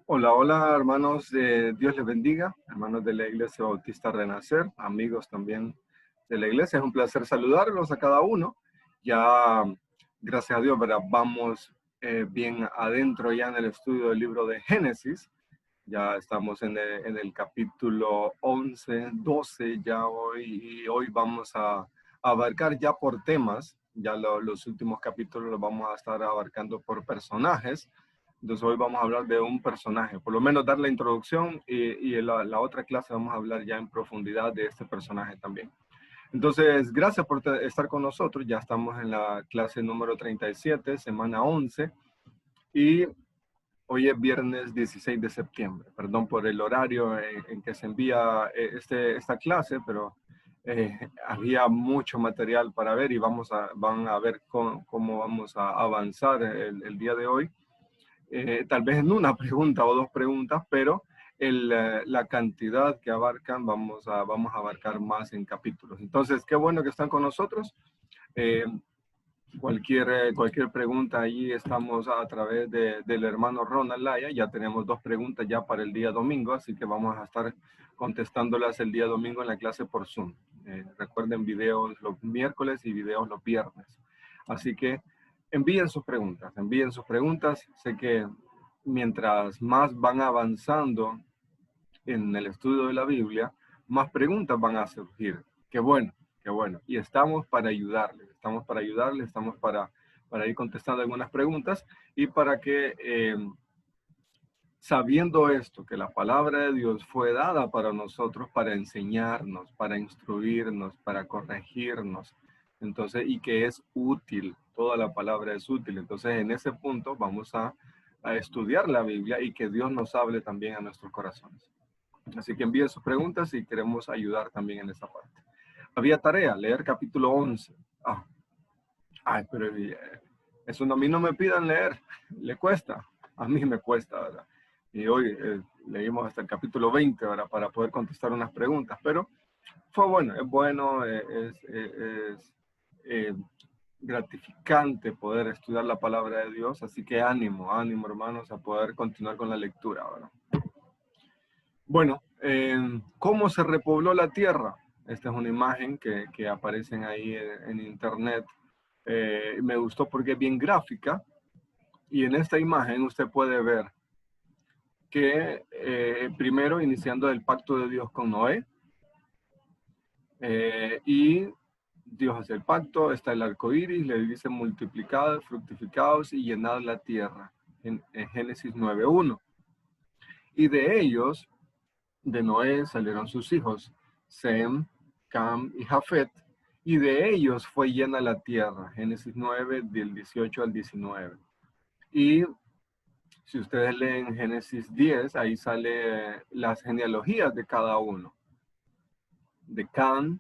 Hola, hola hermanos, Dios les bendiga, hermanos de la Iglesia Bautista Renacer, amigos también de la iglesia. Es un placer saludarlos a cada uno. Ya, gracias a Dios, ¿verdad? Vamos bien adentro ya en el estudio del libro de Génesis. Ya estamos en el capítulo 11, 12 ya hoy, y hoy vamos a abarcar ya por temas. Ya los últimos capítulos los vamos a estar abarcando por personajes. Entonces hoy vamos a hablar de un personaje, por lo menos dar la introducción y en la otra clase vamos a hablar ya en profundidad de este personaje también. Entonces, gracias por estar con nosotros. Ya estamos en la clase número 37, semana 11, y hoy es viernes 16 de septiembre. Perdón por el horario en que se envía esta clase, pero había mucho material para ver y van a ver cómo vamos a avanzar el día de hoy. Tal vez en una pregunta o dos preguntas, pero la cantidad que abarcan vamos a abarcar más en capítulos. Entonces, qué bueno que están con nosotros. Eh, cualquier pregunta, allí estamos a través del hermano Ronald Laya. Ya tenemos dos preguntas ya para el día domingo, así que vamos a estar contestándolas el día domingo en la clase por Zoom. Recuerden, videos los miércoles y videos los viernes. Así que envíen sus preguntas, envíen sus preguntas. Sé que mientras más van avanzando en el estudio de la Biblia, más preguntas van a surgir. Qué bueno, qué bueno. Y estamos para ayudarles, estamos para ir contestando algunas preguntas y para que, sabiendo esto, que la palabra de Dios fue dada para nosotros, para enseñarnos, para instruirnos, para corregirnos, entonces, y que es útil, toda la palabra es útil. Entonces, en ese punto vamos a estudiar la Biblia y que Dios nos hable también a nuestros corazones. Así que envíen sus preguntas y queremos ayudar también en esa parte. Había tarea, leer capítulo 11. Pero eso a mí no me pidan leer, le cuesta, a mí me cuesta, ¿verdad? Y hoy leímos hasta el capítulo 20, ¿verdad? Para poder contestar unas preguntas, pero fue bueno, es bueno, es eh, gratificante poder estudiar la palabra de Dios, así que ánimo, ánimo hermanos a poder continuar con la lectura, ¿verdad? Bueno, ¿cómo se repobló la tierra? Esta es una imagen que aparecen ahí en internet. Me gustó porque es bien gráfica y en esta imagen usted puede ver que primero iniciando el pacto de Dios con Noé, y Dios hace el pacto, está el arco iris, le dice multiplicad, fructificados y llenad la tierra en Génesis 9:1. Y de ellos, de Noé salieron sus hijos, Sem, Cam y Jafet, y de ellos fue llena la tierra, Génesis 9, del 18 al 19. Y si ustedes leen Génesis 10, ahí sale las genealogías de cada uno. De Cam,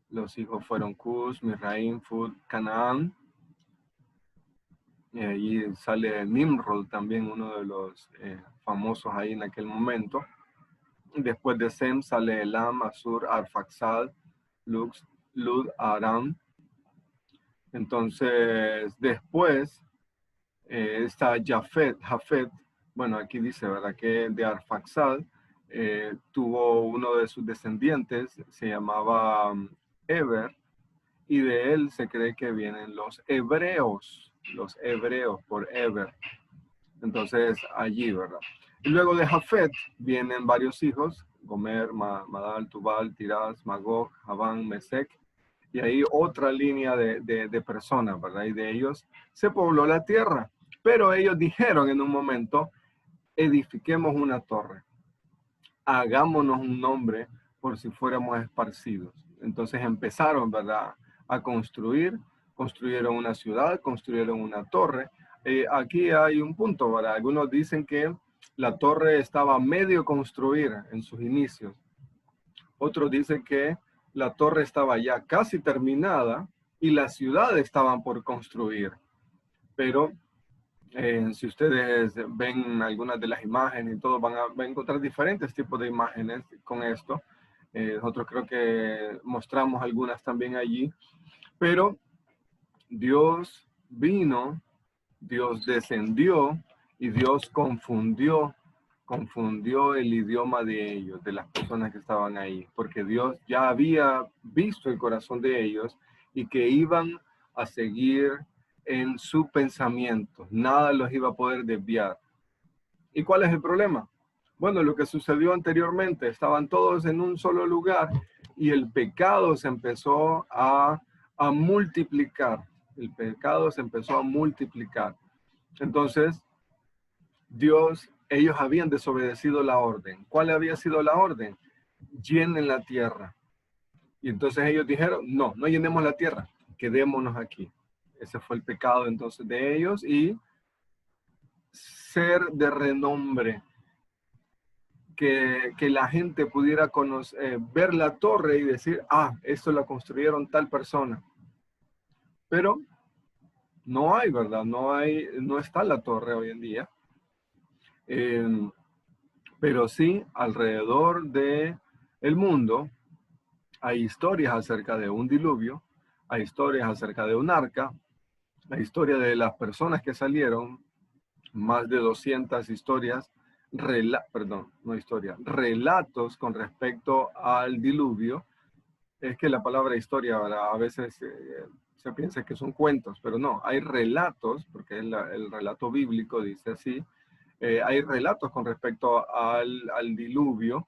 los hijos fueron Cus, Misraim, Fud, Canaán. Y ahí sale Nimrod también, uno de los famosos ahí en aquel momento. Después de Sem sale Elam, Asur, Arfaxad, Lud, Aram. Entonces, después está Jafet. Bueno, aquí dice, ¿verdad? Que de Arfaxad tuvo uno de sus descendientes, se llamaba Eber, y de él se cree que vienen los hebreos por Eber. Entonces, allí, ¿verdad? Y luego de Jafet vienen varios hijos, Gomer, Madal, Tubal, Tiraz, Magog, Javán, Mesec, y ahí otra línea de personas, ¿verdad? Y de ellos se pobló la tierra. Pero ellos dijeron en un momento, edifiquemos una torre, hagámonos un nombre por si fuéramos esparcidos. Entonces empezaron, ¿verdad?, a construyeron una ciudad, construyeron una torre. Aquí hay un punto, ¿verdad? Algunos dicen que la torre estaba medio construida en sus inicios. Otros dicen que la torre estaba ya casi terminada y las ciudades estaban por construir. Pero si ustedes ven algunas de las imágenes y todo, van a encontrar diferentes tipos de imágenes con esto. Nosotros creo que mostramos algunas también allí. Pero Dios vino, Dios descendió y Dios confundió confundió el idioma de ellos, de las personas que estaban ahí, porque Dios ya había visto el corazón de ellos y que iban a seguir en su pensamiento. Nada los iba a poder desviar. ¿Y cuál es el problema? Bueno, lo que sucedió anteriormente, estaban todos en un solo lugar y el pecado se empezó a multiplicar. El pecado se empezó a multiplicar. Entonces, ellos habían desobedecido la orden. ¿Cuál había sido la orden? Llenen la tierra. Y entonces ellos dijeron, no, no llenemos la tierra, quedémonos aquí. Ese fue el pecado entonces de ellos y ser de renombre. Que la gente pudiera conocer, ver la torre y decir, esto la construyeron tal persona. Pero no hay, ¿verdad? No está la torre hoy en día. Pero sí, alrededor de el mundo hay historias acerca de un diluvio, hay historias acerca de un arca, la historia de las personas que salieron, más de 200 historias, relatos con respecto al diluvio. Es que la palabra historia a veces se piensa que son cuentos, pero no, hay relatos, porque el relato bíblico dice así, hay relatos con respecto al diluvio,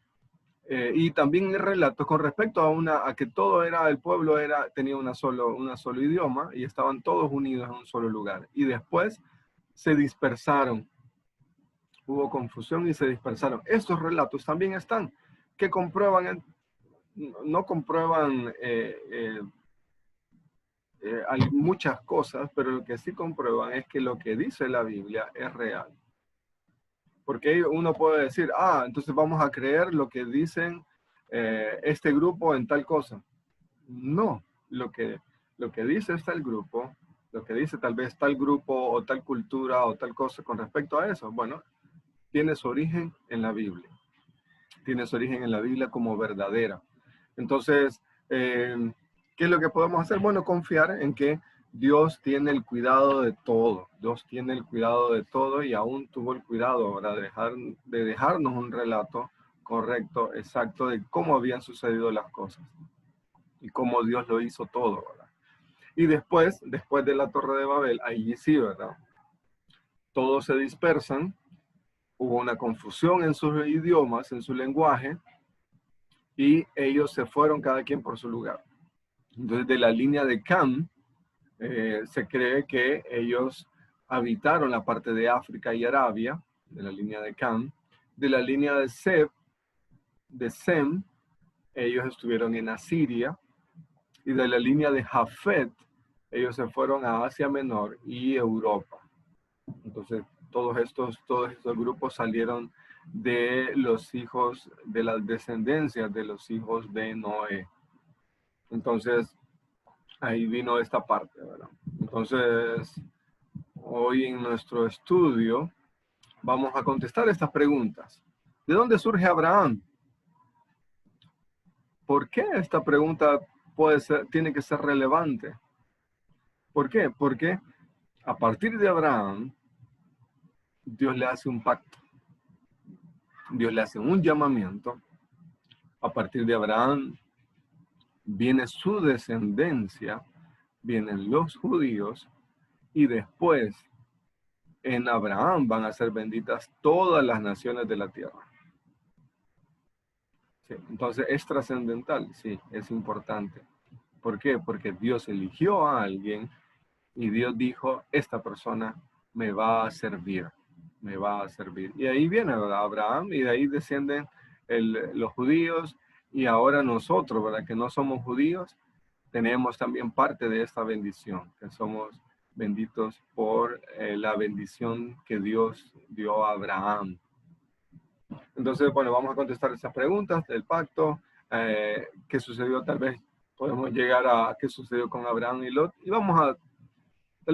y también hay relatos con respecto a que todo el pueblo tenía un solo idioma y estaban todos unidos en un solo lugar. Y después se dispersaron. Hubo confusión y se dispersaron. Estos relatos también están, que no comprueban hay muchas cosas, pero lo que sí comprueban es que lo que dice la Biblia es real. Porque uno puede decir, entonces vamos a creer lo que dicen este grupo en tal cosa. No, lo que dice tal grupo, lo que dice tal vez tal grupo o tal cultura o tal cosa con respecto a eso, bueno, tiene su origen en la Biblia. Tiene su origen en la Biblia como verdadera. Entonces, ¿qué es lo que podemos hacer? Bueno, confiar en que Dios tiene el cuidado de todo. Dios tiene el cuidado de todo y aún tuvo el cuidado ahora de dejarnos un relato correcto, exacto, de cómo habían sucedido las cosas y cómo Dios lo hizo todo, ¿verdad? Y después de la Torre de Babel, ahí sí, ¿verdad? Todos se dispersan, hubo una confusión en sus idiomas, en su lenguaje, y ellos se fueron cada quien por su lugar. Entonces, de la línea de Cam, se cree que ellos habitaron la parte de África y Arabia, de la línea de Cam. De la línea de Sem, ellos estuvieron en Asiria. Y de la línea de Jafet, ellos se fueron a Asia Menor y Europa. Entonces, todos estos grupos salieron de los hijos, de las descendencias de los hijos de Noé. Entonces, ahí vino esta parte, ¿verdad? Entonces, hoy en nuestro estudio vamos a contestar estas preguntas. ¿De dónde surge Abraham? ¿Por qué esta pregunta tiene que ser relevante? ¿Por qué? Porque a partir de Abraham, Dios le hace un pacto. Dios le hace un llamamiento. A partir de Abraham viene su descendencia, vienen los judíos, y después en Abraham van a ser benditas todas las naciones de la tierra. Sí, entonces es trascendental, sí, es importante. ¿Por qué? Porque Dios eligió a alguien y Dios dijo, esta persona me va a servir, me va a servir. Y ahí viene, ¿verdad? Abraham, y de ahí descienden los judíos, y ahora nosotros, ¿verdad? Que no somos judíos, tenemos también parte de esta bendición, que somos benditos por la bendición que Dios dio a Abraham. Entonces, bueno, vamos a contestar esas preguntas del pacto, qué sucedió, tal vez podemos llegar a qué sucedió con Abraham y Lot, y tal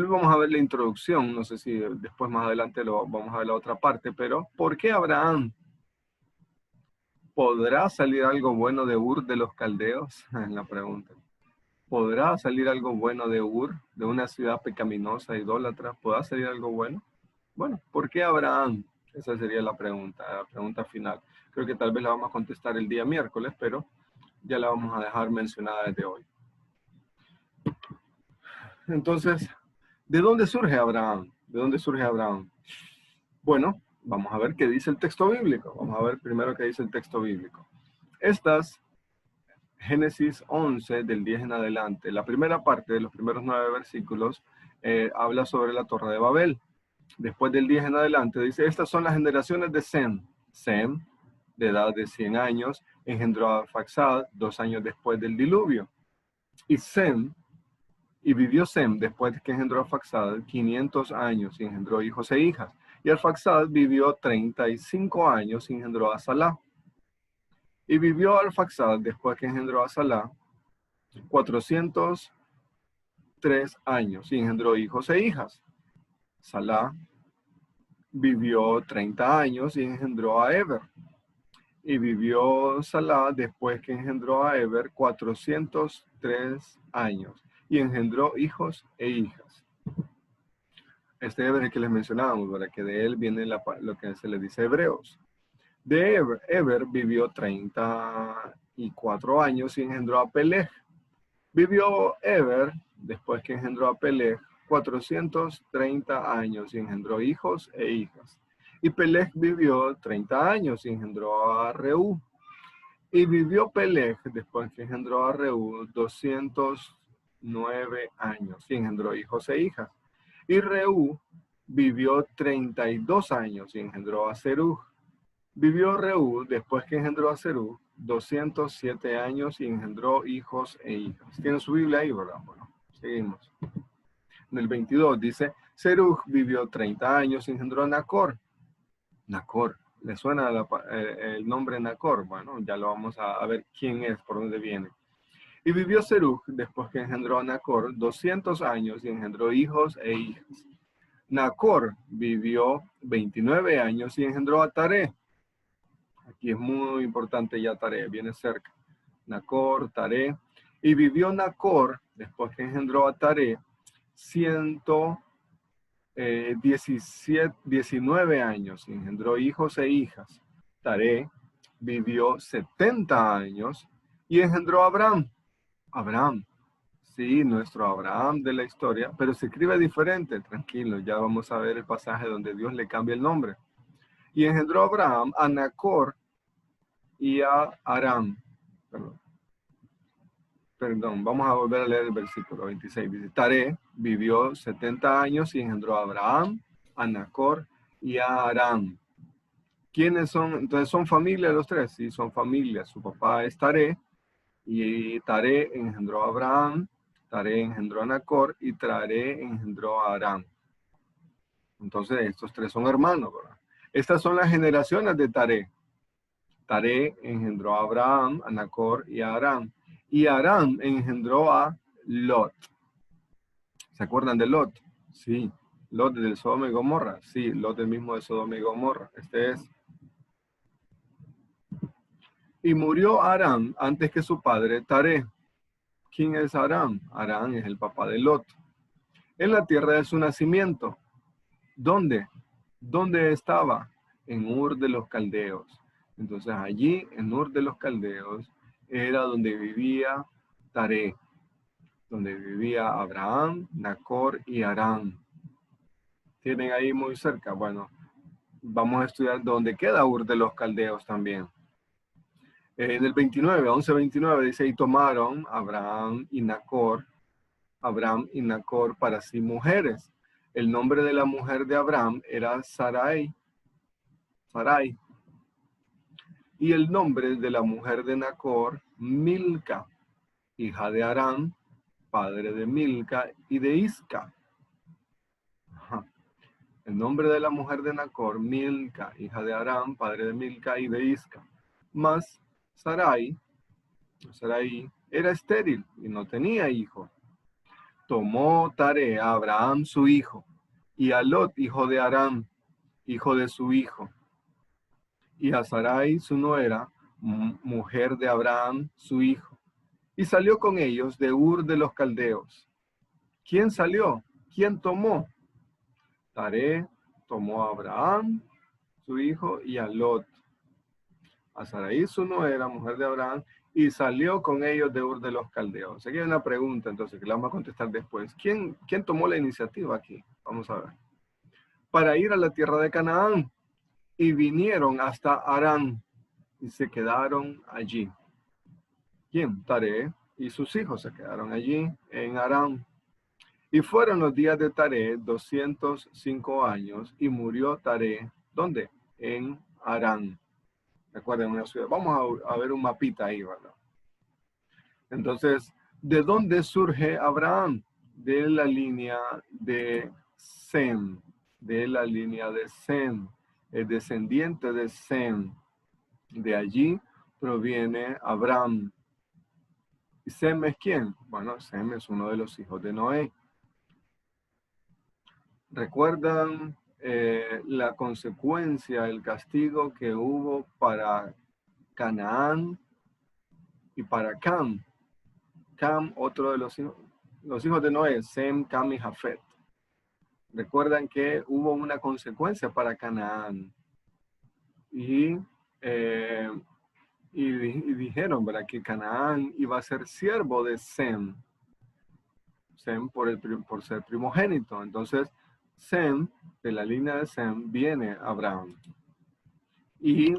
vez vamos a ver la introducción, no sé si después más adelante vamos a ver la otra parte, pero ¿por qué Abraham? ¿Podrá salir algo bueno de Ur de los Caldeos? Es la pregunta. ¿Podrá salir algo bueno de Ur, de una ciudad pecaminosa, idólatra? ¿Podrá salir algo bueno? Bueno, ¿por qué Abraham? Esa sería la pregunta final. Creo que tal vez la vamos a contestar el día miércoles, pero ya la vamos a dejar mencionada desde hoy. Entonces, ¿de dónde surge Abraham? ¿De dónde surge Abraham? Bueno, vamos a ver qué dice el texto bíblico. Vamos a ver primero qué dice el texto bíblico. Génesis 11, del 10 en adelante, la primera parte de los primeros 9 versículos habla sobre la Torre de Babel. Después del 10 en adelante dice, estas son las generaciones de Sem. Sem, de edad de 100 años, engendró a Arfaxad 2 años después del diluvio. Y vivió Sem después de que engendró a Arfaxad 500 años y engendró hijos e hijas. Y Arfaxad vivió 35 años y engendró a Salah. Y vivió Arfaxad después que engendró a Salah 403 años y engendró hijos e hijas. Salah vivió 30 años y engendró a Eber. Y vivió Salah después que engendró a Eber 403 años y engendró hijos e hijas. Este Eber es el que les mencionábamos, para que de él viene lo que se le dice hebreos. De Eber vivió 34 años y engendró a Peleg. Vivió Eber, después que engendró a Peleg, 430 años y engendró hijos e hijas. Y Peleg vivió 30 años y engendró a Reú. Y vivió Peleg, después que engendró a Reú, 209 años y engendró hijos e hijas. Y Reú vivió 32 años y engendró a Serug. Vivió Reú, después que engendró a Serug, 207 años y engendró hijos e hijas. ¿Tienen su Biblia ahí, verdad? Bueno, seguimos. En el 22 dice, Serug vivió 30 años y engendró a Nacor. Nacor, ¿le suena el nombre Nacor? Bueno, ya lo vamos a ver quién es, por dónde viene. Y vivió Serug, después que engendró a Nacor, 200 años y engendró hijos e hijas. Nacor vivió 29 años y engendró a Taré. Aquí es muy importante ya Taré, viene cerca. Nacor, Taré. Y vivió Nacor, después que engendró a Taré, 19 años y engendró hijos e hijas. Taré vivió 70 años y engendró a Abraham. Abraham, sí, nuestro Abraham de la historia, pero se escribe diferente, tranquilo, ya vamos a ver el pasaje donde Dios le cambia el nombre. Y engendró a Abraham, a Nacor y a Aram. Perdón, vamos a volver a leer el versículo 26. Dice, Taré vivió 70 años y engendró a Abraham, a Nacor y a Aram. ¿Quiénes son? Entonces, ¿son familia los tres? Sí, son familia. Su papá es Taré, y Taré engendró a Abraham, Taré engendró a Nacor y Taré engendró a Aram. Entonces, estos tres son hermanos, ¿verdad? Estas son las generaciones de Taré. Taré engendró a Abraham, a Nacor y a Aram. Y Aram engendró a Lot. ¿Se acuerdan de Lot? Sí. Lot del Sodoma y Gomorra. Sí, Lot el mismo de Sodoma y Gomorra. Este es. Y murió Aram antes que su padre Taré. ¿Quién es Aram? Aram es el papá de Lot. En la tierra de su nacimiento. ¿Dónde? ¿Dónde estaba? En Ur de los Caldeos. Entonces allí, en Ur de los Caldeos, era donde vivía Taré, donde vivía Abraham, Nacor y Aram. ¿Tienen ahí muy cerca? Bueno, vamos a estudiar dónde queda Ur de los Caldeos también. En el 29, 11:29 dice, y tomaron Abraham y Nacor para sí mujeres. El nombre de la mujer de Abraham era Sarai. Y el nombre de la mujer de Nacor, Milca, hija de Aram, padre de Milca y de Isca. Ajá. El nombre de la mujer de Nacor, Milca, hija de Aram, padre de Milca y de Isca. Mas Sarai era estéril y no tenía hijo. Tomó Taré a Abraham su hijo y a Lot, hijo de Aram, hijo de su hijo, y a Sarai su nuera, mujer de Abraham su hijo, y salió con ellos de Ur de los Caldeos. ¿Quién salió? ¿Quién tomó? Taré tomó a Abraham, su hijo, y a Lot, a Sarai su nuera, mujer de Abraham, y salió con ellos de Ur de los Caldeos. Aquí hay una pregunta, entonces, que la vamos a contestar después. ¿Quién tomó la iniciativa aquí? Vamos a ver. Para ir a la tierra de Canaán, y vinieron hasta Harán, y se quedaron allí. ¿Quién? Taré y sus hijos se quedaron allí en Harán. Y fueron los días de Taré 205 años, y murió Taré, ¿dónde? En Harán. Recuerden, una ciudad. Vamos a ver un mapita ahí, ¿verdad? Entonces, ¿de dónde surge Abraham? De la línea de Sem, de la línea de Sem, el descendiente de Sem. De allí proviene Abraham. ¿Y Sem es quién? Bueno, Sem es uno de los hijos de Noé. ¿Recuerdan la consecuencia, el castigo que hubo para Canaán y para Cam? Cam, otro de los hijos de Noé, Sem, Cam y Jafet. Recuerdan que hubo una consecuencia para Canaán. Y dijeron, ¿verdad?, que Canaán iba a ser siervo de Sem. Sem por ser primogénito. Entonces, Sem, de la línea de Sem, viene Abraham. Y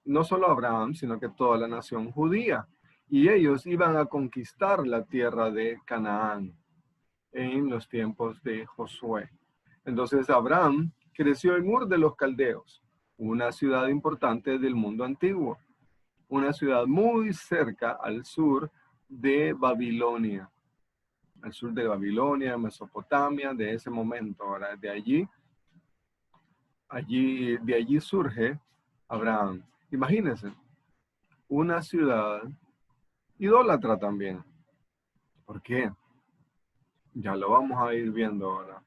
no solo Abraham, sino que toda la nación judía. Y ellos iban a conquistar la tierra de Canaán en los tiempos de Josué. Entonces, Abraham creció en Ur de los Caldeos, una ciudad importante del mundo antiguo. Una ciudad muy cerca al sur de Babilonia. Al sur de Babilonia, Mesopotamia, de ese momento. Ahora, de allí surge Abraham. Imagínense, una ciudad idólatra también. ¿Por qué? Ya lo vamos a ir viendo ahora.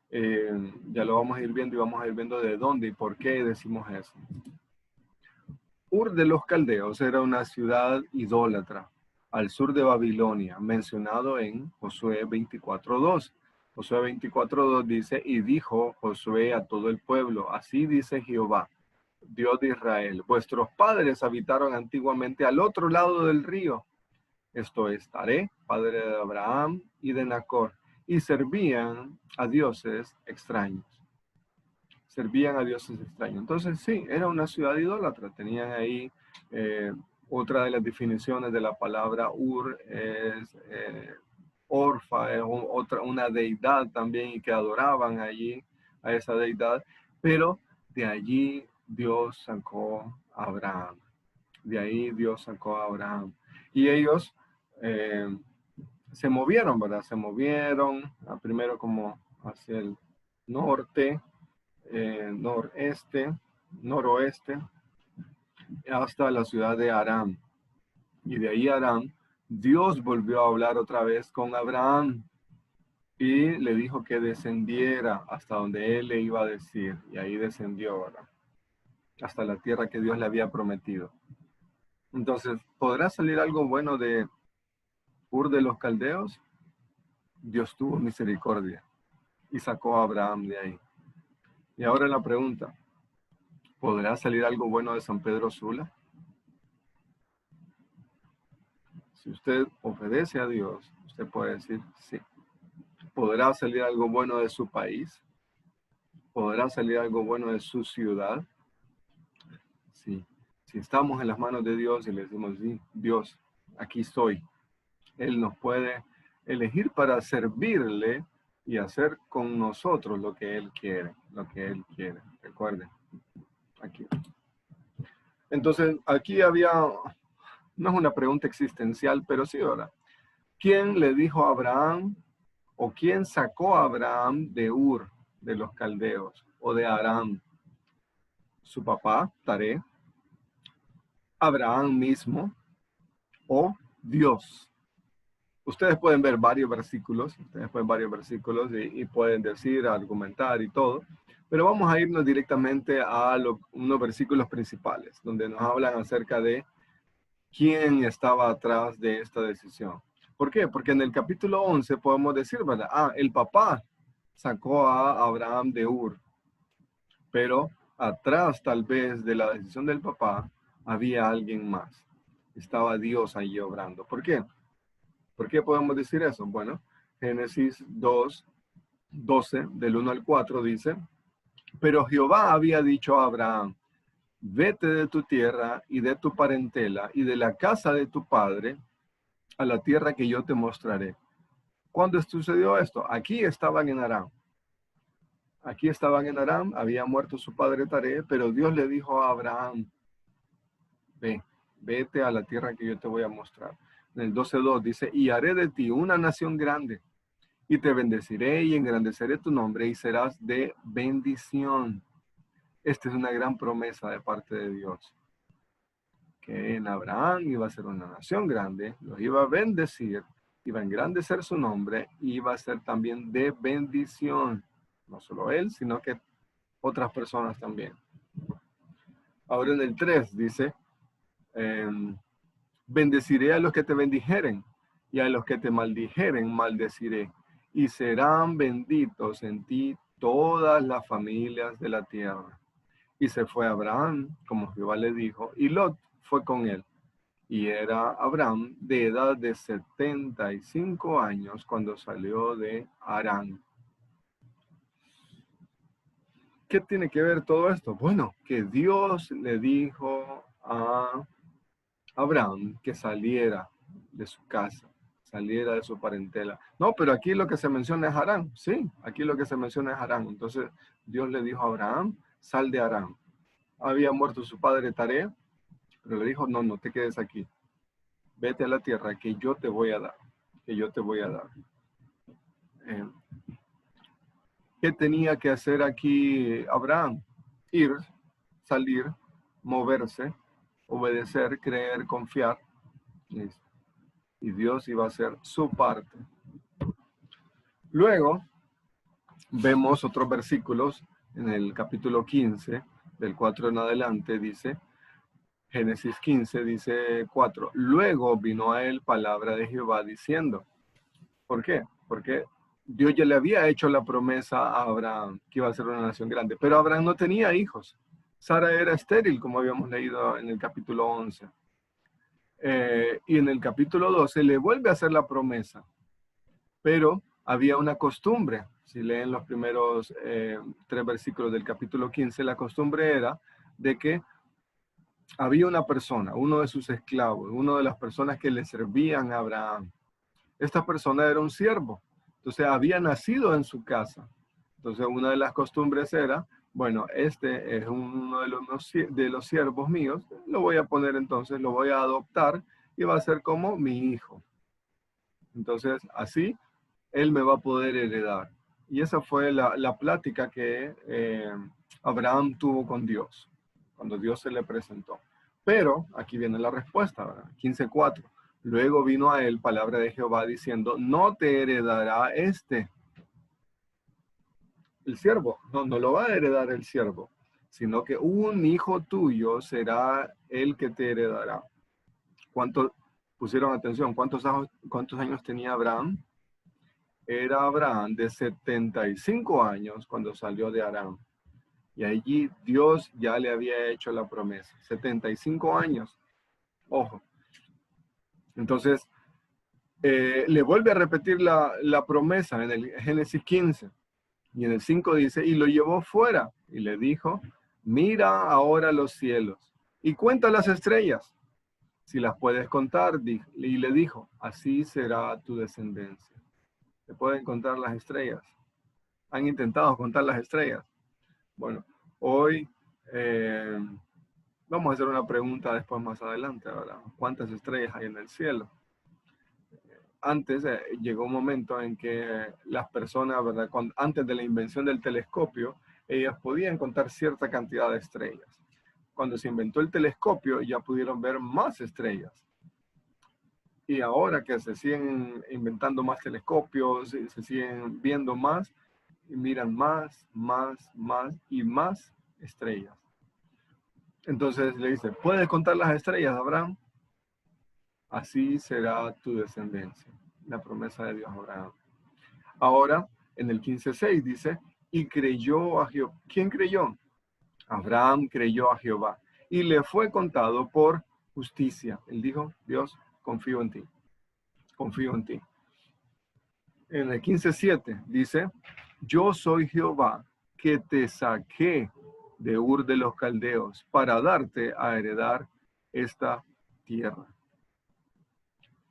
Ya lo vamos a ir viendo y vamos a ir viendo de dónde y por qué decimos eso. Ur de los Caldeos era una ciudad idólatra al sur de Babilonia, mencionado en Josué 24:2. Josué 24:2 dice, y dijo Josué a todo el pueblo, así dice Jehová, Dios de Israel, vuestros padres habitaron antiguamente al otro lado del río, esto es Taré, padre de Abraham y de Nacor, y servían a dioses extraños. Servían a dioses extraños. Entonces, sí, era una ciudad idólatra. Tenían ahí otra de las definiciones de la palabra Ur es Orfa, es una deidad también, y que adoraban allí a esa deidad. Pero de allí Dios sacó a Abraham. De ahí Dios sacó a Abraham. Y ellos se movieron, ¿verdad? Se movieron primero como hacia el norte, noroeste, hasta la ciudad de Aram. Y de ahí Aram, Dios volvió a hablar otra vez con Abraham y le dijo que descendiera hasta donde él le iba a decir. Y ahí descendió, ¿verdad?, hasta la tierra que Dios le había prometido. Entonces, ¿podrá salir algo bueno de Ur de los Caldeos? Dios tuvo misericordia y sacó a Abraham de ahí. Y ahora la pregunta, ¿podrá salir algo bueno de San Pedro Sula? Si usted obedece a Dios, usted puede decir sí. ¿Podrá salir algo bueno de su país? ¿Podrá salir algo bueno de su ciudad? Sí. Si estamos en las manos de Dios y le decimos, sí, Dios, aquí estoy. Él nos puede elegir para servirle y hacer con nosotros lo que Él quiere, Recuerden, aquí. Entonces, aquí no es una pregunta existencial, pero sí, ¿verdad? ¿Quién le dijo a Abraham o quién sacó a Abraham de Ur de los Caldeos o de Aram? ¿Su papá, Taré? ¿Abraham mismo o Dios? Ustedes pueden ver varios versículos, y pueden decir, argumentar y todo, pero vamos a irnos directamente a unos versículos principales, donde nos hablan acerca de quién estaba atrás de esta decisión. ¿Por qué? Porque en el capítulo 11 podemos decir, ¿verdad? El papá sacó a Abraham de Ur, pero atrás tal vez de la decisión del papá, había alguien más. Estaba Dios ahí obrando. ¿Por qué? ¿Por qué podemos decir eso? Bueno, Génesis 2, 12, del 1 al 4 dice, pero Jehová había dicho a Abraham, vete de tu tierra y de tu parentela y de la casa de tu padre a la tierra que yo te mostraré. ¿Cuándo sucedió esto? Aquí estaban en Aram. Aquí estaban en Aram, había muerto su padre Taré, pero Dios le dijo a Abraham, vete a la tierra que yo te voy a mostrar. En el 12:2 dice, y haré de ti una nación grande, y te bendeciré y engrandeceré tu nombre, y serás de bendición. Esta es una gran promesa de parte de Dios, que en Abraham iba a ser una nación grande, los iba a bendecir, iba a engrandecer su nombre, y iba a ser también de bendición. No solo él, sino que otras personas también. Ahora en el 3 dice, bendeciré a los que te bendijeren, y a los que te maldijeren maldeciré, y serán benditos en ti todas las familias de la tierra. Y se fue Abraham, como Jehová le dijo, y Lot fue con él. Y era Abraham de edad de 75 años cuando salió de Harán. ¿Qué tiene que ver todo esto? Bueno, que Dios le dijo a Abraham que saliera de su casa, saliera de su parentela. No, pero aquí lo que se menciona es Harán. Sí, aquí lo que se menciona es Harán. Entonces Dios le dijo a Abraham, sal de Harán. Había muerto su padre Taré, pero le dijo, no, no te quedes aquí. Vete a la tierra que yo te voy a dar, que yo te voy a dar. ¿Qué tenía que hacer aquí Abraham? Ir, salir, moverse, obedecer, creer, confiar. Y Dios iba a hacer su parte. Luego vemos otros versículos en el capítulo 15, del 4 en adelante, dice, Génesis 15, dice 4, luego vino a él palabra de Jehová diciendo, ¿por qué? Porque Dios ya le había hecho la promesa a Abraham que iba a ser una nación grande, pero Abraham no tenía hijos. Sara era estéril, como habíamos leído en el capítulo 11. Y en el capítulo 12 le vuelve a hacer la promesa, pero había una costumbre. Si leen los primeros 3 versículos del capítulo 15, la costumbre era de que había una persona, uno de sus esclavos, una de las personas que le servían a Abraham. Esta persona era un siervo, entonces había nacido en su casa. Entonces una de las costumbres era, bueno, este es uno de los siervos míos, lo voy a poner entonces, lo voy a adoptar y va a ser como mi hijo. Entonces así él me va a poder heredar. Y esa fue la plática que Abraham tuvo con Dios, cuando Dios se le presentó. Pero aquí viene la respuesta, ¿verdad? 15:4. Luego vino a él palabra de Jehová diciendo, no te heredará el siervo, no lo va a heredar el siervo, sino que un hijo tuyo será el que te heredará. ¿Cuántos pusieron atención? ¿Cuántos años tenía Abraham? Era Abraham de 75 años cuando salió de Harán. Y allí Dios ya le había hecho la promesa. 75 años. Ojo. Entonces, le vuelve a repetir la promesa en el Génesis 15. Y en el 5 dice, y lo llevó fuera y le dijo, mira ahora los cielos y cuenta las estrellas, si las puedes contar. Y le dijo, así será tu descendencia. ¿Se pueden contar las estrellas? ¿Han intentado contar las estrellas? Bueno, hoy vamos a hacer una pregunta después más adelante, ¿verdad? ¿Cuántas estrellas hay en el cielo? Antes llegó un momento en que las personas, ¿verdad? Antes de la invención del telescopio, ellas podían contar cierta cantidad de estrellas. Cuando se inventó el telescopio, ya pudieron ver más estrellas. Y ahora que se siguen inventando más telescopios, se siguen viendo más, y miran más y más estrellas. Entonces le dice, ¿puedes contar las estrellas, Abraham? Así será tu descendencia. La promesa de Dios a Abraham. Ahora, en el 15:6 dice, y creyó a Jehová. ¿Quién creyó? Abraham creyó a Jehová y le fue contado por justicia. Él dijo, Dios, confío en ti, confío en ti. En el 15:7 dice, yo soy Jehová que te saqué de Ur de los Caldeos para darte a heredar esta tierra.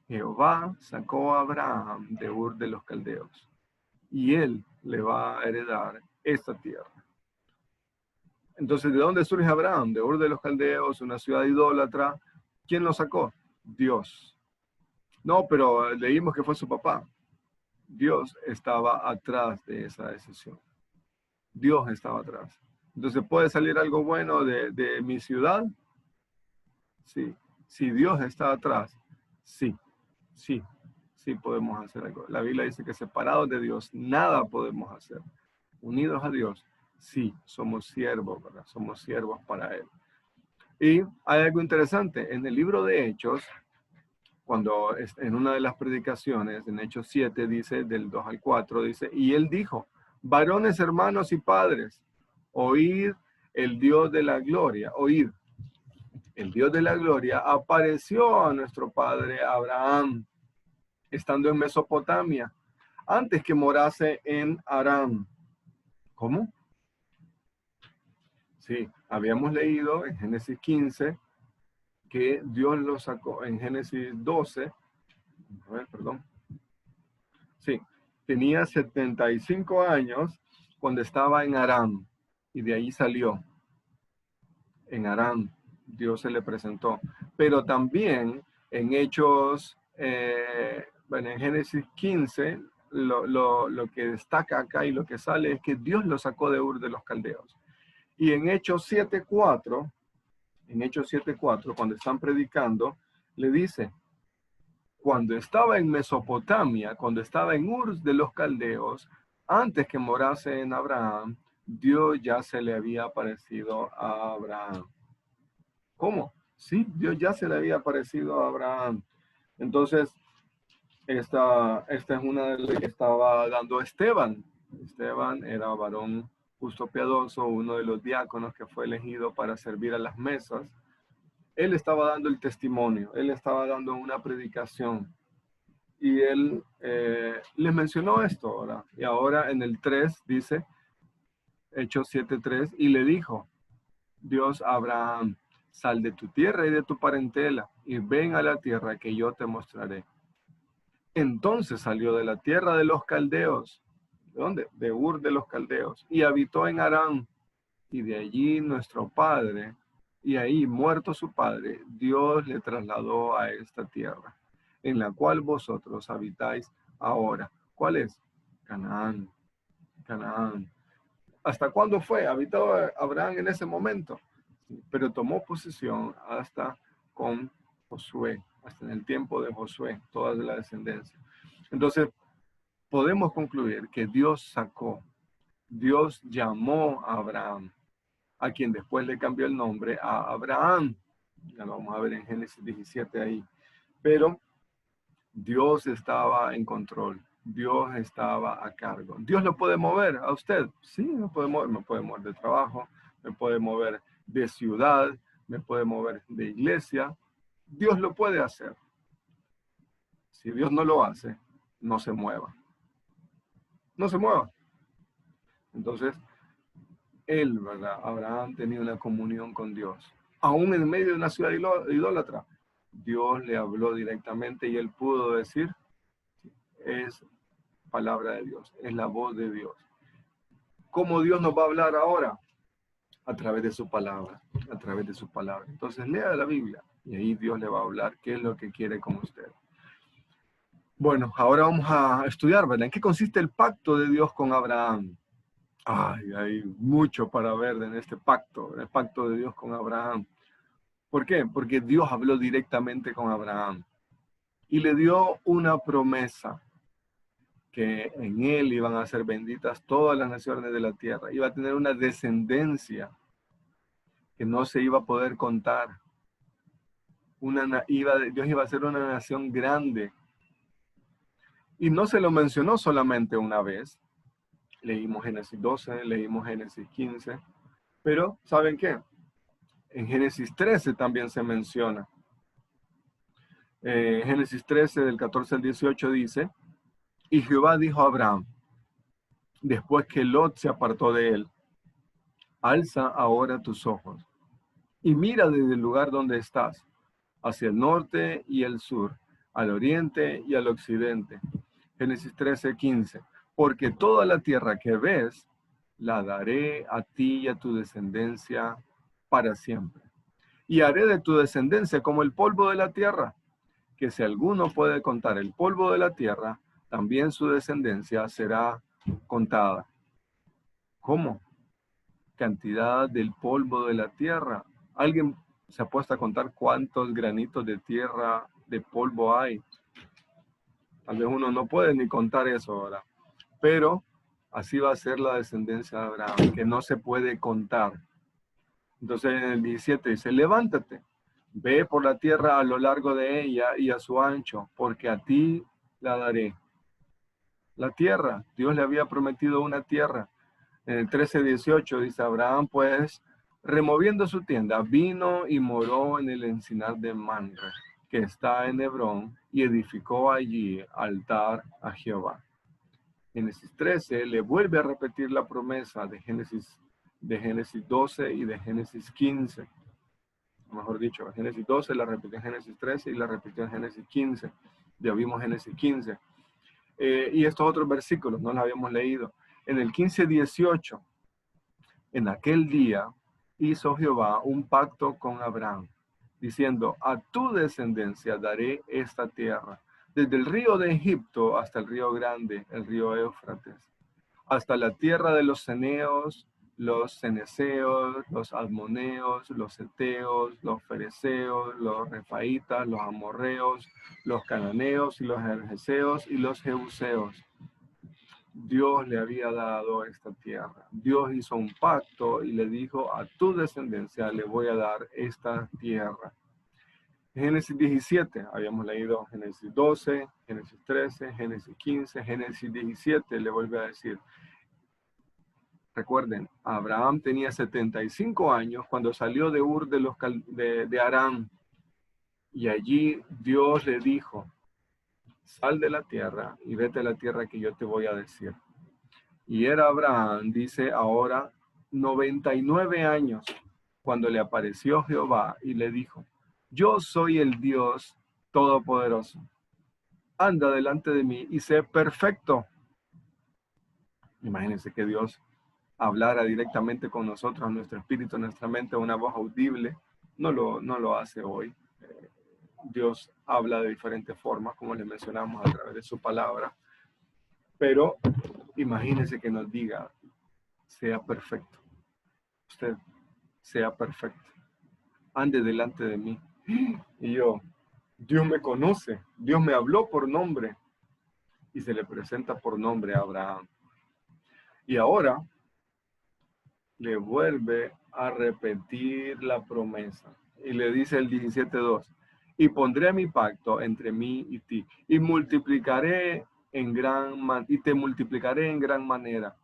Jehová sacó a Abraham de Ur de los Caldeos y él le va a heredar esta tierra. Entonces, ¿de dónde surge Abraham? De Ur de los Caldeos, una ciudad idólatra. ¿Quién lo sacó? Dios. No, pero leímos que fue su papá. Dios estaba atrás de esa decisión. Dios estaba atrás. Entonces, ¿puede salir algo bueno de mi ciudad? Sí. Si Dios está atrás, sí, sí, sí podemos hacer algo. La Biblia dice que separados de Dios, nada podemos hacer. Unidos a Dios, sí, somos siervos, ¿verdad? Somos siervos para Él. Y hay algo interesante. En el libro de Hechos, cuando en una de las predicaciones, en Hechos 7, dice, del 2 al 4, dice, y él dijo, varones, hermanos y padres, oíd el Dios de la gloria, oíd. El Dios de la gloria apareció a nuestro padre Abraham, estando en Mesopotamia, antes que morase en Aram. ¿Cómo? Sí, habíamos leído en Génesis 15 que Dios lo sacó en Génesis 12. A ver, perdón. Sí, tenía 75 años cuando estaba en Aram y de ahí salió. En Aram, Dios se le presentó. Pero también en Hechos, bueno, en Génesis 15, lo que destaca acá y lo que sale es que Dios lo sacó de Ur de los Caldeos. Y en Hechos 7:4, cuando están predicando, le dice, cuando estaba en Mesopotamia, cuando estaba en Ur de los Caldeos, antes que morase en Abraham, Dios ya se le había aparecido a Abraham. ¿Cómo? Sí, Dios ya se le había aparecido a Abraham. Entonces, esta es una de las que estaba dando Esteban. Esteban era varón justo piadoso, uno de los diáconos que fue elegido para servir a las mesas. Él estaba dando el testimonio, él estaba dando una predicación. Y él les mencionó esto ahora. Y ahora en el 3 dice, Hechos 7:3, y le dijo Dios a Abraham, sal de tu tierra y de tu parentela y ven a la tierra que yo te mostraré. Entonces salió de la tierra de los caldeos. ¿De dónde? De Ur de los caldeos. Y habitó en Aram. Y de allí nuestro padre, y ahí muerto su padre, Dios le trasladó a esta tierra, en la cual vosotros habitáis ahora. ¿Cuál es? Canaán. Canaán. ¿Hasta cuándo fue? Habitó Abraham en ese momento, pero tomó posesión hasta con Josué, hasta en el tiempo de Josué, toda la descendencia. Entonces, podemos concluir que Dios llamó a Abraham, a quien después le cambió el nombre a Abraham. Ya lo vamos a ver en Génesis 17 ahí. Pero Dios estaba en control. Dios estaba a cargo. ¿Dios lo puede mover a usted? Sí, me puede mover de trabajo, me puede mover de ciudad, me puede mover de iglesia. Dios lo puede hacer. Si Dios no lo hace, no se mueva. No se mueva. Entonces, él, ¿verdad? Abraham tenía una comunión con Dios. Aún en medio de una ciudad idólatra, Dios le habló directamente y él pudo decir, es palabra de Dios, es la voz de Dios. ¿Cómo Dios nos va a hablar ahora? A través de su palabra, a través de su palabra. Entonces lea la Biblia y ahí Dios le va a hablar qué es lo que quiere con usted. Bueno, ahora vamos a estudiar, ¿verdad? ¿En qué consiste el pacto de Dios con Abraham? Ay, hay mucho para ver en este pacto, el pacto de Dios con Abraham. ¿Por qué? Porque Dios habló directamente con Abraham y le dio una promesa, que en él iban a ser benditas todas las naciones de la tierra. Iba a tener una descendencia que no se iba a poder contar. Dios iba a ser una nación grande. Y no se lo mencionó solamente una vez. Leímos Génesis 12, leímos Génesis 15, Pero, ¿saben qué? En Génesis 13 también se menciona. Génesis 13, del 14 al 18 dice, y Jehová dijo a Abraham, después que Lot se apartó de él, alza ahora tus ojos y mira desde el lugar donde estás, hacia el norte y el sur, al oriente y al occidente. Génesis 13, 15. Porque toda la tierra que ves, la daré a ti y a tu descendencia para siempre. Y haré de tu descendencia como el polvo de la tierra, que si alguno puede contar el polvo de la tierra, también su descendencia será contada. ¿Cómo? Cantidad del polvo de la tierra. ¿Alguien se ha puesto a contar cuántos granitos de tierra, de polvo hay? Tal vez uno no puede ni contar eso ahora. Pero así va a ser la descendencia de Abraham, que no se puede contar. Entonces en el 17 dice, levántate, ve por la tierra a lo largo de ella y a su ancho, porque a ti la daré. La tierra, Dios le había prometido una tierra. En el 13:18 dice, Abraham pues, removiendo su tienda, vino y moró en el encinar de Mamre, que está en Hebrón, y edificó allí altar a Jehová. Génesis 13 le vuelve a repetir la promesa de Génesis 12 y de Génesis 15. Mejor dicho, Génesis 12 la repitió en Génesis 13 y la repitió en Génesis 15. Ya vimos Génesis 15. Y estos otros versículos no los habíamos leído. En el 15:18, en aquel día hizo Jehová un pacto con Abraham, diciendo, a tu descendencia daré esta tierra, desde el río de Egipto hasta el río grande, el río Éufrates, hasta la tierra de los ceneos, los ceneseos, los almoneos, los eteos, los fereceos, los refaitas, los amorreos, los cananeos y los jerjeseos y los jebuseos. Dios le había dado esta tierra. Dios hizo un pacto y le dijo, a tu descendencia le voy a dar esta tierra. Génesis 17, habíamos leído Génesis 12, Génesis 13, Génesis 15, Génesis 17, le vuelve a decir. Recuerden, Abraham tenía 75 años cuando salió de Ur de Aram. Y allí Dios le dijo, sal de la tierra y vete a la tierra que yo te voy a decir. Y era Abraham, dice ahora, 99 años, cuando le apareció Jehová y le dijo, yo soy el Dios Todopoderoso. Anda delante de mí y sé perfecto. Imagínense que Dios hablara directamente con nosotros, nuestro espíritu, nuestra mente, una voz audible. No lo hace hoy. Dios habla de diferentes formas, como les mencionamos, a través de su palabra. Pero imagínense que nos diga, sea perfecto. Usted sea perfecto. Ande delante de mí. Y yo, Dios me conoce. Dios me habló por nombre. Y se le presenta por nombre a Abraham. Y ahora le vuelve a repetir la promesa. Y le dice el 17:2, y pondré mi pacto entre mí y ti, y te multiplicaré en gran manera.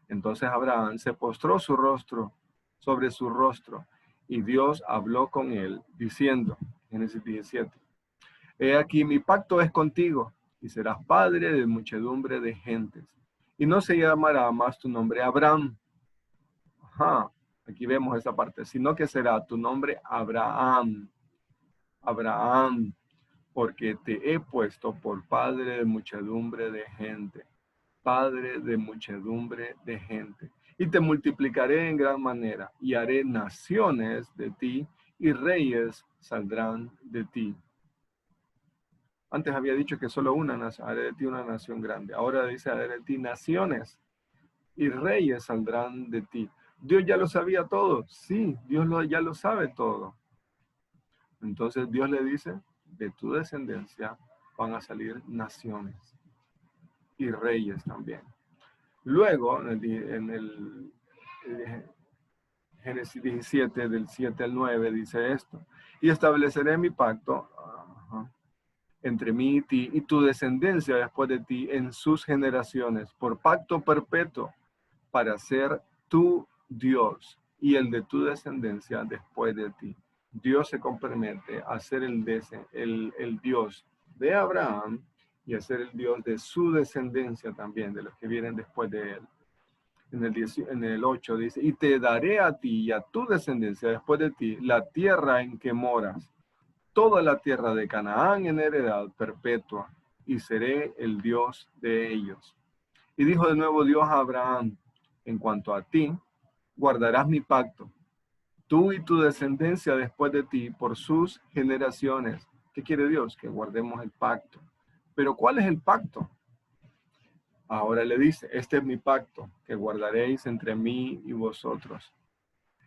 Entonces Abraham se postró su rostro sobre su rostro, y Dios habló con él, diciendo, Génesis 17, he aquí mi pacto es contigo, y serás padre de muchedumbre de gentes, y no se llamará más tu nombre Abraham. Ajá, aquí vemos esa parte, sino que será tu nombre Abraham. Abraham, porque te he puesto por padre de muchedumbre de gente. Padre de muchedumbre de gente. Y te multiplicaré en gran manera, y haré naciones de ti, y reyes saldrán de ti. Antes había dicho que solo una nación, haré de ti una nación grande. Ahora dice, haré de ti naciones, y reyes saldrán de ti. Dios ya lo sabía todo. Sí, Dios ya lo sabe todo. Entonces Dios le dice, de tu descendencia van a salir naciones y reyes también. Luego, en el Génesis 17, del 7 al 9, dice esto. Y estableceré mi pacto entre mí y ti y tu descendencia después de ti en sus generaciones, por pacto perpetuo, para ser tu Dios y el de tu descendencia después de ti. Dios se compromete a ser el Dios de Abraham y a ser el Dios de su descendencia también, de los que vienen después de él. En el 8 dice, y te daré a ti y a tu descendencia después de ti la tierra en que moras, toda la tierra de Canaán en heredad perpetua, y seré el Dios de ellos. Y dijo de nuevo Dios a Abraham, en cuanto a ti, guardarás mi pacto, tú y tu descendencia después de ti por sus generaciones. ¿Qué quiere Dios? Que guardemos el pacto. Pero ¿cuál es el pacto? Ahora le dice, este es mi pacto, que guardaréis entre mí y vosotros.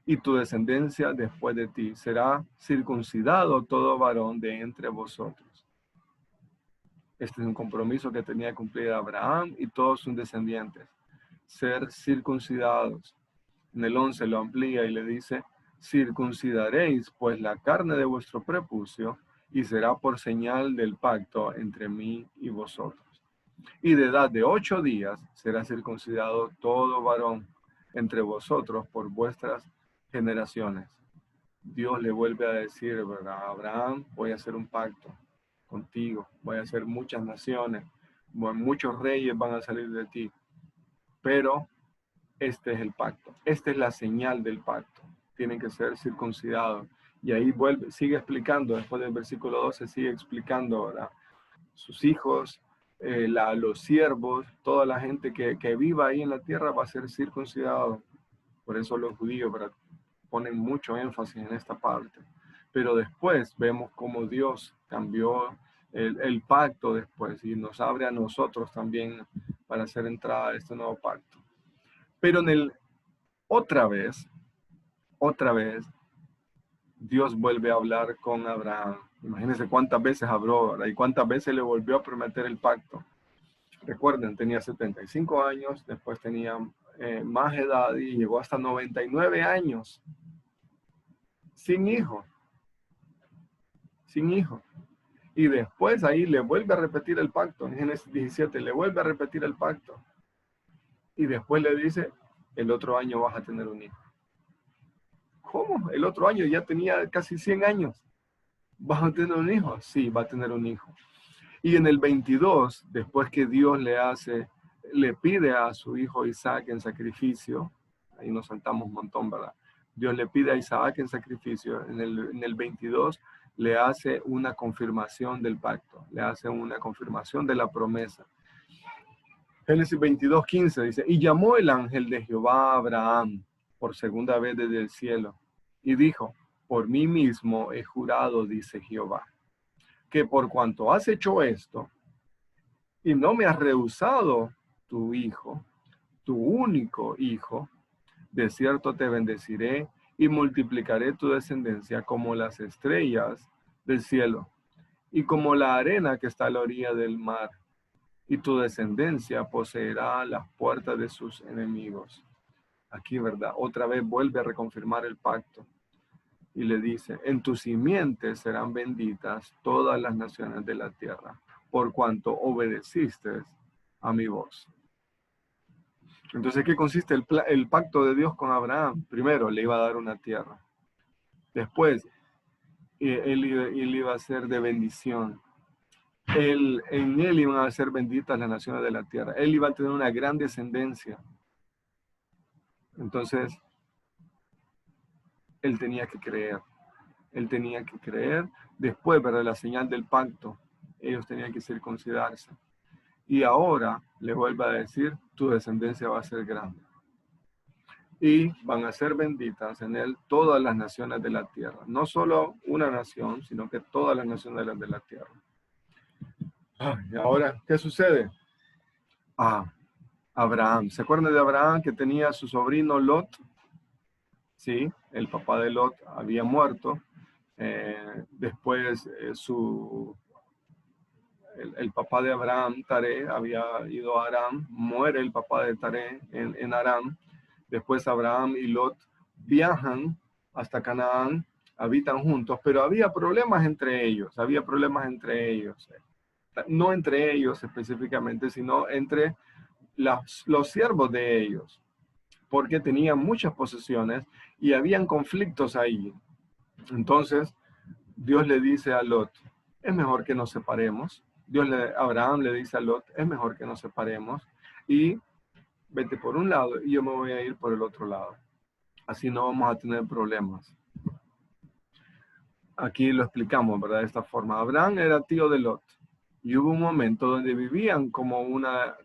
Y tu descendencia después de ti será circuncidado todo varón de entre vosotros. Este es un compromiso que tenía que cumplir Abraham y todos sus descendientes. Ser circuncidados. En el 11 lo amplía y le dice, circuncidaréis pues la carne de vuestro prepucio y será por señal del pacto entre mí y vosotros. Y de edad de 8 días será circuncidado todo varón entre vosotros por vuestras generaciones. Dios le vuelve a decir, ¿verdad? Abraham, voy a hacer un pacto contigo, voy a hacer muchas naciones, muchos reyes van a salir de ti, pero este es el pacto, esta es la señal del pacto, tienen que ser circuncidados. Y ahí sigue explicando, después del versículo 12 sigue explicando, ¿verdad? Sus hijos, los siervos, toda la gente que viva ahí en la tierra va a ser circuncidado. Por eso los judíos, ¿verdad?, ponen mucho énfasis en esta parte. Pero después vemos cómo Dios cambió el pacto después y nos abre a nosotros también para hacer entrada a este nuevo pacto. Pero otra vez, Dios vuelve a hablar con Abraham. Imagínense cuántas veces habló, ¿verdad? Y cuántas veces le volvió a prometer el pacto. Recuerden, tenía 75 años, después tenía más edad y llegó hasta 99 años. Sin hijo. Y después ahí le vuelve a repetir el pacto. En Génesis 17 le vuelve a repetir el pacto. Y después le dice, el otro año vas a tener un hijo. ¿Cómo? El otro año ya tenía casi 100 años. ¿Vas a tener un hijo? Sí, va a tener un hijo. Y en el 22, después que Dios le pide a su hijo Isaac en sacrificio, ahí nos saltamos un montón, ¿verdad? Dios le pide a Isaac en sacrificio, en el 22 le hace una confirmación del pacto, le hace una confirmación de la promesa. Génesis 22, 15 dice, y llamó el ángel de Jehová a Abraham por segunda vez desde el cielo, y dijo, por mí mismo he jurado, dice Jehová, que por cuanto has hecho esto, y no me has rehusado tu hijo, tu único hijo, de cierto te bendeciré y multiplicaré tu descendencia como las estrellas del cielo y como la arena que está a la orilla del mar, y tu descendencia poseerá las puertas de sus enemigos. Aquí, ¿verdad? Otra vez vuelve a reconfirmar el pacto y le dice, en tu simiente serán benditas todas las naciones de la tierra, por cuanto obedeciste a mi voz. Entonces, ¿qué consiste el pacto de Dios con Abraham? Primero, le iba a dar una tierra. Después, él iba a ser de bendición. En él iban a ser benditas las naciones de la tierra. Él iba a tener una gran descendencia. Entonces, él tenía que creer. Él tenía que creer. Después, ¿verdad?, la señal del pacto, ellos tenían que circuncidarse. Y ahora le vuelve a decir, tu descendencia va a ser grande. Y van a ser benditas en él todas las naciones de la tierra. No solo una nación, sino que todas las naciones de la tierra. Y ahora, ¿qué sucede? Abraham. ¿Se acuerdan de Abraham que tenía su sobrino Lot? Sí, el papá de Lot había muerto. Después el papá de Abraham, Taré, había ido a Aram. Muere el papá de Taré en Aram. Después Abraham y Lot viajan hasta Canaán, habitan juntos, pero había problemas entre ellos. No entre ellos específicamente, sino entre los siervos de ellos, porque tenían muchas posesiones y habían conflictos ahí. Entonces, Dios le dice a Lot, es mejor que nos separemos. Abraham le dice a Lot, es mejor que nos separemos y vete por un lado y yo me voy a ir por el otro lado. Así no vamos a tener problemas. Aquí lo explicamos, ¿verdad? De esta forma. Abraham era tío de Lot y hubo un momento donde vivían como una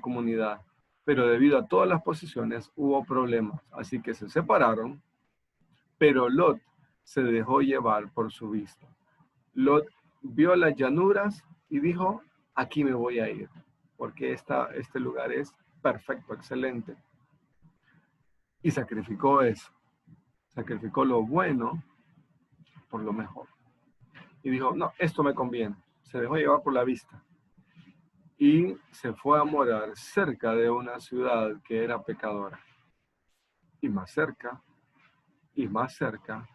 comunidad, pero debido a todas las posiciones hubo problemas. Así que se separaron, pero Lot se dejó llevar por su vista. Lot vio las llanuras y dijo, aquí me voy a ir, porque este lugar es perfecto, excelente. Y sacrificó eso, sacrificó lo bueno por lo mejor. Y dijo, no, esto me conviene. Se dejó llevar por la vista. Y se fue a morar cerca de una ciudad que era pecadora. Y más cerca, y más cerca,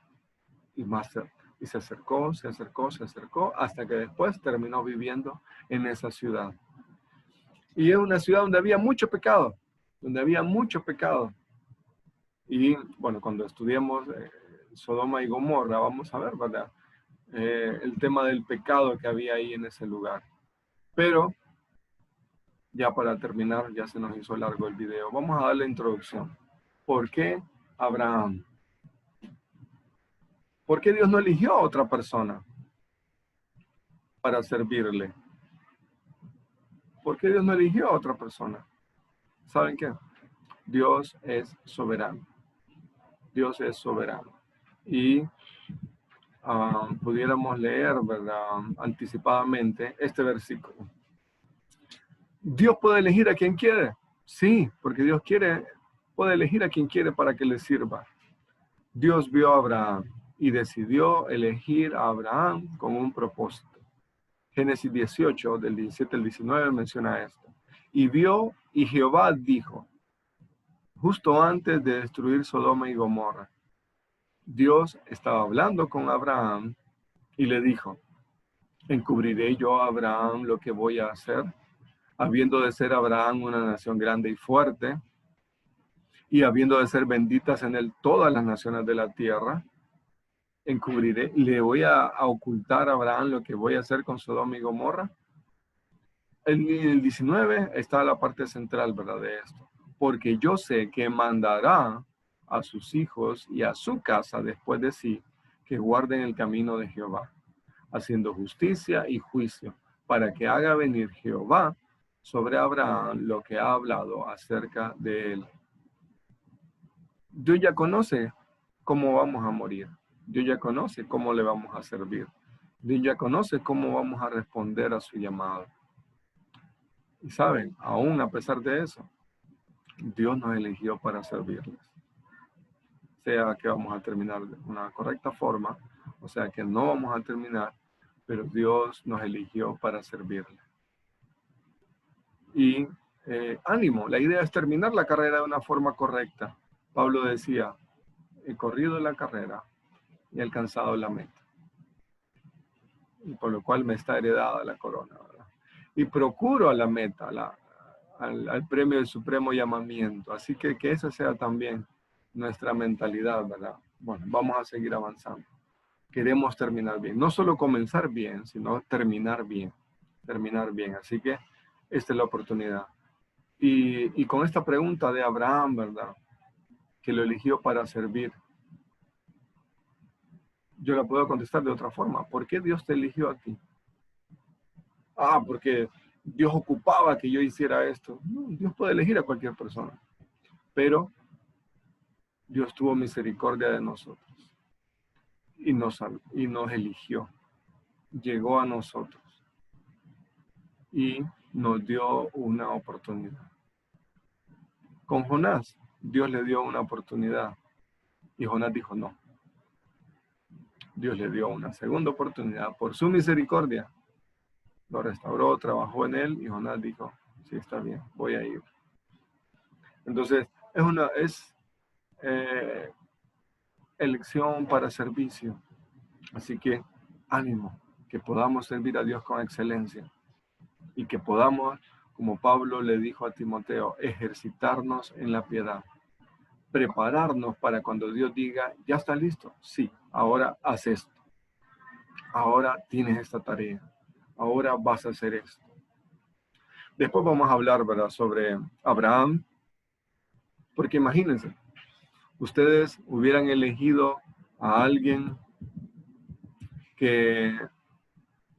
y más cerca. Y se acercó, se acercó, se acercó, hasta que después terminó viviendo en esa ciudad. Y es una ciudad donde había mucho pecado, donde había mucho pecado. Y bueno, cuando estudiemos Sodoma y Gomorra, vamos a ver, ¿verdad? El tema del pecado que había ahí en ese lugar. Pero, ya para terminar, ya se nos hizo largo el video. Vamos a dar la introducción. ¿Por qué Abraham? ¿Por qué Dios no eligió a otra persona para servirle? ¿Por qué Dios no eligió a otra persona? ¿Saben qué? Dios es soberano. Dios es soberano. Y pudiéramos leer, ¿verdad? Anticipadamente este versículo. ¿Dios puede elegir a quien quiere? Sí, porque Dios puede elegir a quien quiere para que le sirva. Dios vio a Abraham y decidió elegir a Abraham con un propósito. Génesis 18, del 17 al 19, menciona esto. Y vio, y Jehová dijo, justo antes de destruir Sodoma y Gomorra, Dios estaba hablando con Abraham y le dijo, ¿encubriré yo a Abraham lo que voy a hacer? Habiendo de ser Abraham una nación grande y fuerte, y habiendo de ser benditas en él todas las naciones de la tierra, encubriré, le voy a ocultar a Abraham lo que voy a hacer con Sodoma y Gomorra. En el 19 está la parte central, ¿verdad? De esto. Porque yo sé que mandará a sus hijos y a su casa después de sí, que guarden el camino de Jehová, haciendo justicia y juicio, para que haga venir Jehová sobre Abraham lo que ha hablado acerca de él. Dios ya conoce cómo vamos a morir. Dios ya conoce cómo le vamos a servir. Dios ya conoce cómo vamos a responder a su llamado. Y saben, aún a pesar de eso, Dios nos eligió para servirles. Sea que vamos a terminar de una correcta forma, o sea que no vamos a terminar, pero Dios nos eligió para servirle. Y ánimo, la idea es terminar la carrera de una forma correcta. Pablo decía, he corrido la carrera y he alcanzado la meta. Y por lo cual me está heredada la corona, ¿verdad? Y procuro a la meta, al premio del supremo llamamiento. Así que esa sea también nuestra mentalidad, ¿verdad? Bueno, vamos a seguir avanzando. Queremos terminar bien. No solo comenzar bien, sino terminar bien. Terminar bien. Así que esta es la oportunidad. Y con esta pregunta de Abraham, ¿verdad? Que lo eligió para servir. Yo la puedo contestar de otra forma. ¿Por qué Dios te eligió a ti? Porque Dios ocupaba que yo hiciera esto. No, Dios puede elegir a cualquier persona. Pero Dios tuvo misericordia de nosotros. Y nos eligió. Llegó a nosotros. Y nos dio una oportunidad. Con Jonás, Dios le dio una oportunidad. Y Jonás dijo no. Dios le dio una segunda oportunidad por su misericordia. Lo restauró, trabajó en él y Jonás dijo, sí, está bien, voy a ir. Entonces, es elección para servicio. Así que ánimo, que podamos servir a Dios con excelencia y que podamos, como Pablo le dijo a Timoteo, ejercitarnos en la piedad. prepararnos para cuando Dios diga, ya está listo. Sí, ahora haz esto. Ahora tienes esta tarea. Ahora vas a hacer esto. Después vamos a hablar, ¿verdad?, sobre Abraham. Porque imagínense, ustedes hubieran elegido a alguien que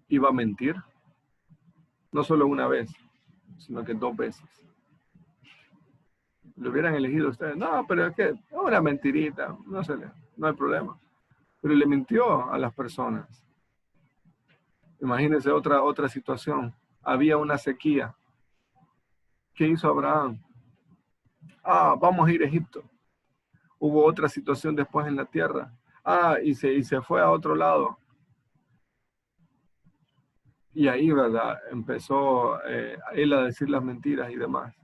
iba a mentir, no solo una vez, sino que 2 veces. Lo hubieran elegido ustedes. No, pero es que una mentirita, no hay problema. Pero le mintió a las personas. Imagínense otra situación. Había una sequía. ¿Qué hizo Abraham? Vamos a ir a Egipto. Hubo otra situación después en la tierra. Y se fue a otro lado. Y ahí, ¿verdad?, empezó él a decir las mentiras y demás.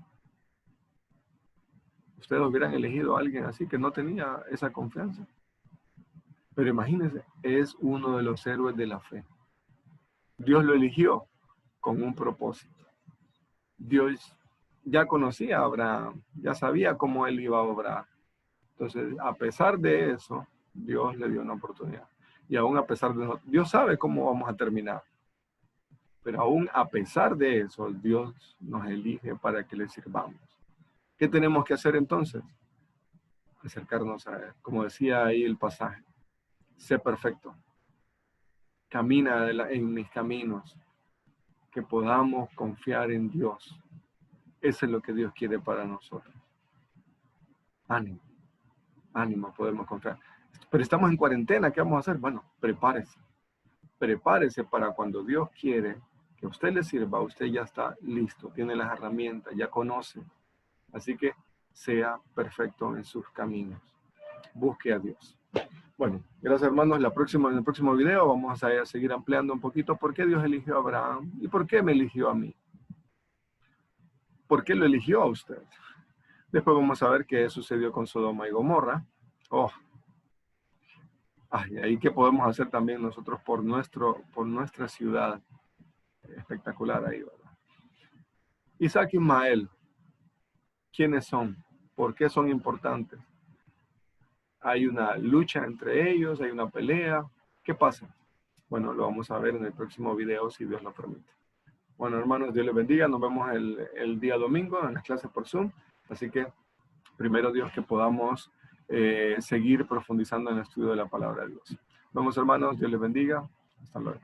Ustedes hubieran elegido a alguien así que no tenía esa confianza. Pero imagínense, es uno de los héroes de la fe. Dios lo eligió con un propósito. Dios ya conocía a Abraham, ya sabía cómo él iba a obrar. Entonces, a pesar de eso, Dios le dio una oportunidad. Y aún a pesar de eso, Dios sabe cómo vamos a terminar. Pero aún a pesar de eso, Dios nos elige para que le sirvamos. ¿Qué tenemos que hacer entonces? Acercarnos a Él. Como decía ahí el pasaje, sé perfecto. Camina en mis caminos. Que podamos confiar en Dios. Eso es lo que Dios quiere para nosotros. Ánimo, ánimo, podemos confiar. Pero estamos en cuarentena, ¿qué vamos a hacer? Bueno, prepárese. Prepárese para cuando Dios quiere que a usted le sirva, usted ya está listo, tiene las herramientas, ya conoce. Así que sea perfecto en sus caminos. Busque a Dios. Bueno, gracias hermanos. En el próximo video vamos a seguir ampliando un poquito por qué Dios eligió a Abraham y por qué me eligió a mí. ¿Por qué lo eligió a usted? Después vamos a ver qué sucedió con Sodoma y Gomorra. Y ahí qué podemos hacer también nosotros por nuestra ciudad. Espectacular ahí, ¿verdad? Isaac y Ismael, ¿quiénes son? ¿Por qué son importantes? Hay una lucha entre ellos, hay una pelea. ¿Qué pasa? Bueno, lo vamos a ver en el próximo video si Dios lo permite. Bueno, hermanos, Dios les bendiga. Nos vemos el día domingo en las clases por Zoom. Así que, primero Dios, que podamos seguir profundizando en el estudio de la palabra de Dios. Vamos, hermanos, Dios les bendiga. Hasta luego.